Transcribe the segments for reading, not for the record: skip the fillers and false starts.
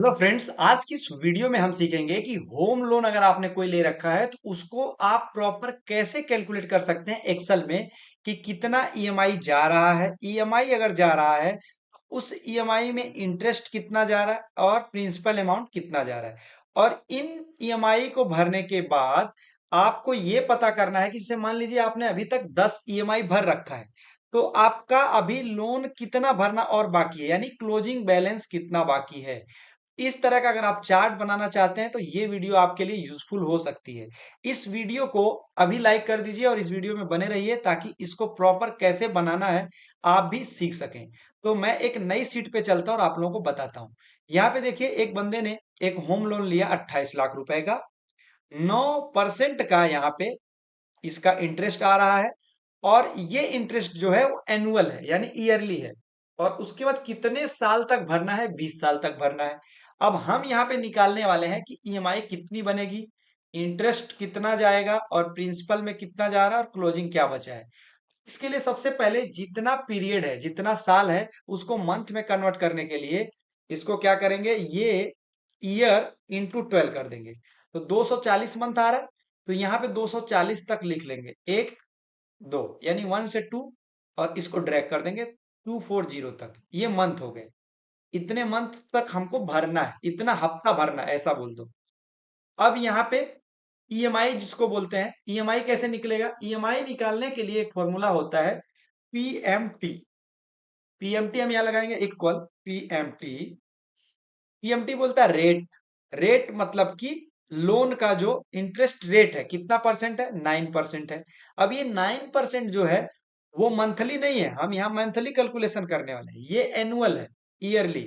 Hello friends, आज की इस वीडियो में हम सीखेंगे कि होम लोन अगर आपने कोई ले रखा है तो उसको आप प्रॉपर कैसे कैलकुलेट कर सकते हैं एक्सेल में कि कितना ईएमआई जा रहा है। ईएमआई अगर जा रहा है तो उस ईएमआई में इंटरेस्ट कितना जा रहा है और प्रिंसिपल अमाउंट कितना जा रहा है। और इन ईएमआई को भरने के बाद आपको ये पता करना है कि जैसे मान लीजिए आपने अभी तक 10 ईएमआई भर रखा है, तो आपका अभी लोन कितना भरना और बाकी है, यानी क्लोजिंग बैलेंस कितना बाकी है। इस तरह का अगर आप चार्ट बनाना चाहते हैं तो ये वीडियो आपके लिए यूजफुल हो सकती है। इस वीडियो को अभी लाइक कर दीजिए और इस वीडियो में बने रहिए ताकि इसको प्रॉपर कैसे बनाना है आप भी सीख सकें। तो मैं एक नई सीट पे चलता हूं और आप लोगों को बताता हूं। यहाँ पे देखिए, एक बंदे ने एक होम लोन लिया 28 लाख रुपए का। 9% का यहाँ पे इसका इंटरेस्ट आ रहा है और ये इंटरेस्ट जो है वो एनुअल है, यानी ईयरली है। और उसके बाद कितने साल तक भरना है? 20 साल तक भरना है। अब हम यहाँ पे निकालने वाले हैं कि ईएमआई कितनी बनेगी, इंटरेस्ट कितना जाएगा और प्रिंसिपल में कितना जा रहा है और क्लोजिंग क्या बचा है। इसके लिए सबसे पहले जितना पीरियड है, जितना साल है, उसको मंथ में कन्वर्ट करने के लिए इसको क्या करेंगे, ये ईयर इंटू 12 कर देंगे। तो 240 मंथ आ रहा है, तो यहाँ पे 240 तक लिख लेंगे। एक दो यानी 1 से 2, और इसको ड्रैग कर देंगे 240 तक। ये मंथ हो गए। इतने मंथ तक हमको भरना है, इतना हफ्ता भरना है, ऐसा बोल दो। अब यहाँ पे ईएमआई जिसको बोलते हैं, ईएमआई कैसे निकलेगा? ईएमआई निकालने के लिए एक फॉर्मूला होता है पीएमटी। पीएमटी हम यहाँ लगाएंगे इक्वल पीएमटी। पीएमटी बोलता है रेट। रेट मतलब कि लोन का जो इंटरेस्ट रेट है, कितना परसेंट है? 9% है। अब ये 9% जो है वो मंथली नहीं है, हम यहाँ मंथली कैलकुलेशन करने वाले हैं, ये एनुअल है, ईयरली।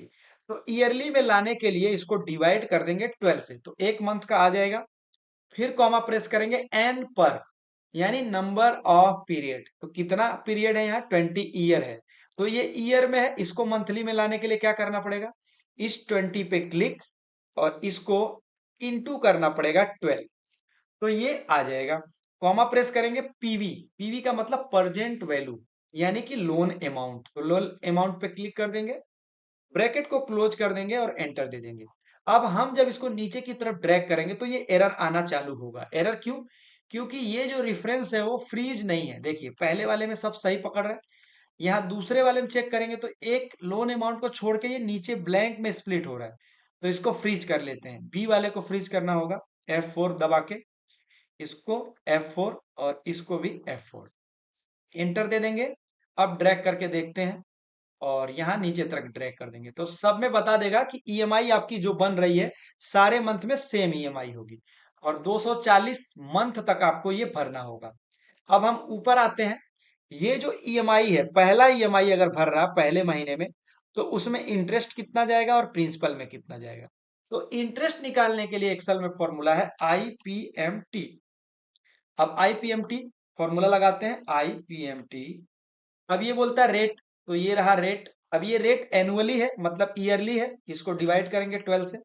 तो ईयरली में लाने के लिए इसको डिवाइड कर देंगे 12 से, तो एक मंथ का आ जाएगा। फिर कॉमा प्रेस करेंगे एन पर, यानी नंबर ऑफ पीरियड। तो कितना पीरियड है यहाँ? 20 ईयर है। तो ये ईयर में है, इसको मंथली में लाने के लिए क्या करना पड़ेगा? इस 20 पे क्लिक और इसको इनटू करना पड़ेगा 12। तो ये आ जाएगा। कॉमा प्रेस करेंगे पीवी। पीवी का मतलब परजेंट वैल्यू, यानी कि लोन अमाउंट। तो लोन अमाउंट पे क्लिक कर देंगे, ब्रैकेट को क्लोज कर देंगे और एंटर दे देंगे। अब हम जब इसको नीचे की तरफ ड्रैग करेंगे तो ये एरर आना चालू होगा। एरर क्यों? क्योंकि ये जो रेफरेंस है वो फ्रीज नहीं है। देखिए, पहले वाले में सब सही पकड़ रहा है, यहाँ दूसरे वाले में चेक करेंगे तो एक लोन अमाउंट को छोड़ के ये नीचे ब्लैंक में स्प्लिट हो रहा है। तो इसको फ्रीज कर लेते हैं। बी वाले को फ्रीज करना होगा F4 दबा के, इसको F4 और इसको भी F4, एंटर दे देंगे। अब ड्रैग करके देखते हैं और यहाँ नीचे तक ड्रैग कर देंगे तो सब में बता देगा कि ईएमआई आपकी जो बन रही है सारे मंथ में सेम ईएमआई होगी और 240 मंथ तक आपको ये भरना होगा। अब हम ऊपर आते हैं। ये जो ईएमआई है, पहला ईएमआई अगर भर रहा पहले महीने में, तो उसमें इंटरेस्ट कितना जाएगा और प्रिंसिपल में कितना जाएगा। तो इंटरेस्ट निकालने के लिए एक्सेल में फॉर्मूला है आईपीएमटी। अब आईपीएमटी फॉर्मूला लगाते हैं, आईपीएमटी। अब ये बोलता है रेट, तो ये रहा रेट। अब ये रेट एनुअली है, मतलब ईयरली है, इसको डिवाइड करेंगे 12 से।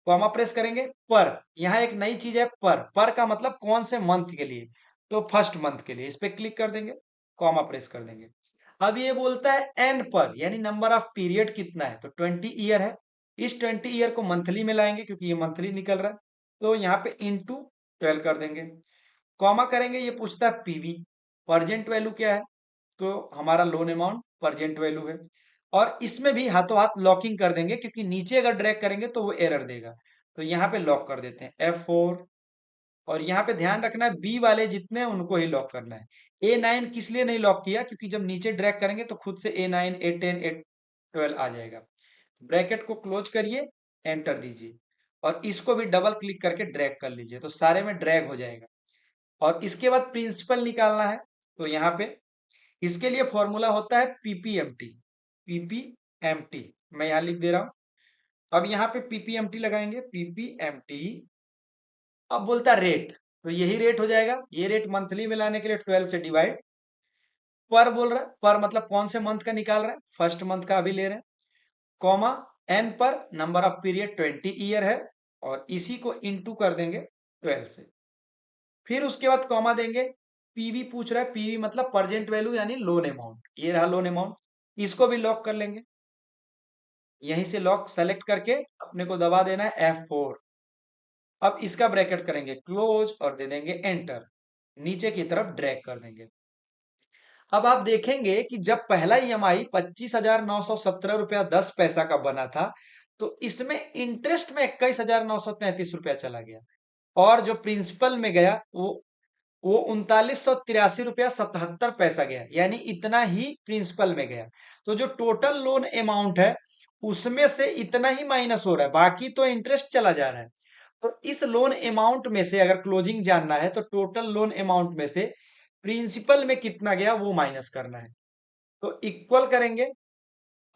कॉमा प्रेस करेंगे पर, यहाँ एक नई चीज है पर। पर का मतलब कौन से मंथ के लिए? तो फर्स्ट मंथ के लिए। इस पे क्लिक कर देंगे, कॉमा प्रेस कर देंगे। अब ये बोलता है एन पर, यानी नंबर ऑफ पीरियड कितना है? तो 20 ईयर है। इस 20 ईयर को मंथली में लाएंगे क्योंकि ये मंथली निकल रहा है। तो यहाँ पे इंटू 12 कर देंगे। कॉमा करेंगे, ये पूछता है पीवी, परजेंट वैल्यू क्या है? तो हमारा लोन अमाउंट परजेंट वैल्यू है। और इसमें भी हाथों हाथ लॉकिंग कर देंगे क्योंकि नीचे अगर ड्रैग करेंगे तो वो एरर देगा। तो यहाँ पे लॉक कर देते हैं F4। और यहाँ पे ध्यान रखना है बी वाले जितने हैं उनको ही लॉक करना है। A9 किस लिए नहीं लॉक किया? क्योंकि जब नीचे ड्रैग करेंगे तो खुद से A9 A10 A12 आ जाएगा। ब्रैकेट को क्लोज करिए, एंटर दीजिए और इसको भी डबल क्लिक करके ड्रैग कर लीजिए तो सारे में ड्रैग हो जाएगा। और इसके बाद प्रिंसिपल निकालना है, तो यहाँ पे इसके लिए फॉर्मूला होता है पीपीएमटी। पीपीएमटी मैं यहाँ लिख दे रहा हूं। अब यहाँ पे पीपीएमटी लगाएंगे, पीपीएमटी। अब बोलता है रेट, तो यही रेट हो जाएगा। ये रेट मंथली में लाने के लिए 12 से डिवाइड। पर बोल रहा है, पर मतलब कौन से मंथ का निकाल रहा है? फर्स्ट मंथ का अभी ले रहे हैं। कॉमा एन पर, नंबर ऑफ पीरियड 20 ईयर है और इसी को इंटू कर देंगे 12 से। फिर उसके बाद कॉमा देंगे। पीवी पूछ रहा है, पीवी मतलब परजेंट वैल्यू यानी लोन अमाउंट। ये रहा लोन अमाउंट, इसको भी लॉक कर लेंगे। यहीं से लॉक सेलेक्ट करके अपने को दबा देना है F4। अब इसका ब्रैकेट करेंगे क्लोज और दे देंगे एंटर, नीचे की तरफ ड्रैग कर देंगे। अब आप देखेंगे कि जब पहला ईएमआई 25,917 रुपया 10 पैसा का बना था, तो इसमें इंटरेस्ट में 21,933 रुपया चला गया, और जो प्रिंसिपल में गया वो 3983 रुपया 77 पैसा गया, यानी इतना ही प्रिंसिपल में गया। तो जो टोटल लोन अमाउंट है उसमें से इतना ही माइनस हो रहा है, बाकी तो इंटरेस्ट चला जा रहा है। तो इस लोन अमाउंट में से अगर क्लोजिंग जानना है तो टोटल लोन अमाउंट में से प्रिंसिपल में कितना गया वो माइनस करना है। तो इक्वल करेंगे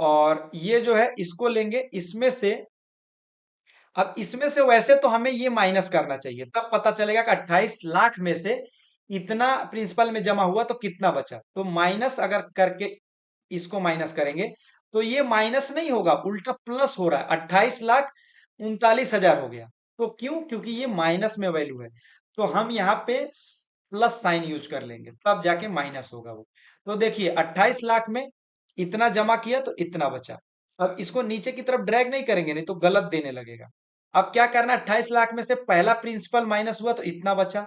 और ये जो है इसको लेंगे, इसमें से अब इसमें से वैसे तो हमें ये माइनस करना चाहिए, तब पता चलेगा कि 28 लाख में से इतना प्रिंसिपल में जमा हुआ तो कितना बचा। तो माइनस अगर करके इसको माइनस करेंगे तो ये माइनस नहीं होगा, उल्टा प्लस हो रहा है, 28,39,000 हो गया। तो क्यों? क्योंकि ये माइनस में वैल्यू है, तो हम यहाँ पे प्लस साइन यूज कर लेंगे, तब जाके माइनस होगा वो। तो देखिए 28 लाख में इतना जमा किया तो इतना बचा। अब इसको नीचे की तरफ ड्रैग नहीं करेंगे, नहीं तो गलत देने लगेगा। अब क्या करना, 28 लाख में से पहला प्रिंसिपल माइनस हुआ तो इतना बचा।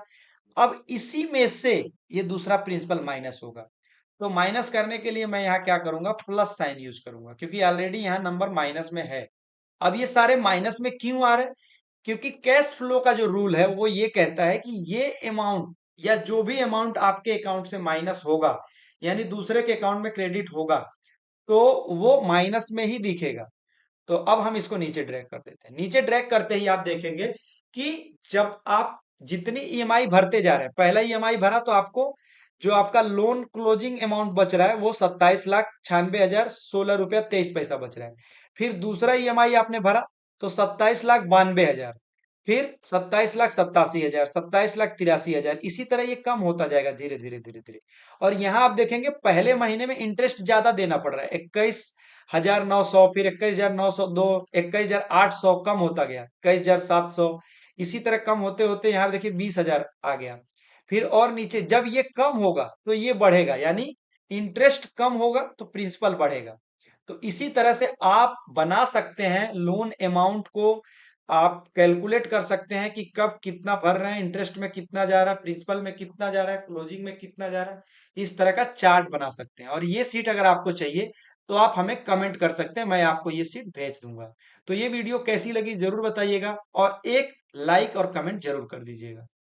अब इसी में से ये दूसरा प्रिंसिपल माइनस होगा, तो माइनस करने के लिए मैं यहाँ क्या करूंगा, प्लस साइन यूज करूंगा, क्योंकि ऑलरेडी यहाँ नंबर माइनस में है। अब ये सारे माइनस में क्यों आ रहे हैं? क्योंकि कैश फ्लो का जो रूल है वो ये कहता है कि ये अमाउंट या जो भी अमाउंट आपके अकाउंट से माइनस होगा, यानी दूसरे के अकाउंट में क्रेडिट होगा, तो वो माइनस में ही दिखेगा। तो अब हम इसको नीचे ड्रैग कर देते हैं। नीचे ड्रैग करते ही आप देखेंगे कि जब आप जितनी ईएमआई भरते जा रहे हैं, पहला ईएमआई भरा तो आपको जो आपका लोन क्लोजिंग अमाउंट बच रहा है वो 27,96,016 रुपया 23 पैसा बच रहा है। फिर दूसरा ईएमआई आपने भरा तो 27,92,000, फिर 27,87,000, 27,83,000, इसी तरह ये कम होता जाएगा धीरे धीरे धीरे धीरे। और यहाँ आप देखेंगे पहले महीने में इंटरेस्ट ज्यादा देना पड़ रहा है, 21,900, फिर 21,902, 21,800, कम होता गया 21,700, इसी तरह कम होते होते यहाँ देखिए 20,000 आ गया। फिर और नीचे जब ये कम होगा तो ये बढ़ेगा, यानी इंटरेस्ट कम होगा तो प्रिंसिपल बढ़ेगा। तो इसी तरह से आप बना सकते हैं लोन अमाउंट को, आप कैलकुलेट कर सकते हैं कि कब कितना भर रहे हैं, इंटरेस्ट में कितना जा रहा है, प्रिंसिपल में कितना जा रहा है, क्लोजिंग में कितना जा रहा है। इस तरह का चार्ट बना सकते हैं, और ये सीट अगर आपको चाहिए तो आप हमें कमेंट कर सकते हैं, मैं आपको ये सीट भेज दूंगा। तो ये वीडियो कैसी लगी जरूर बताइएगा, और एक लाइक और कमेंट जरूर कर दीजिएगा।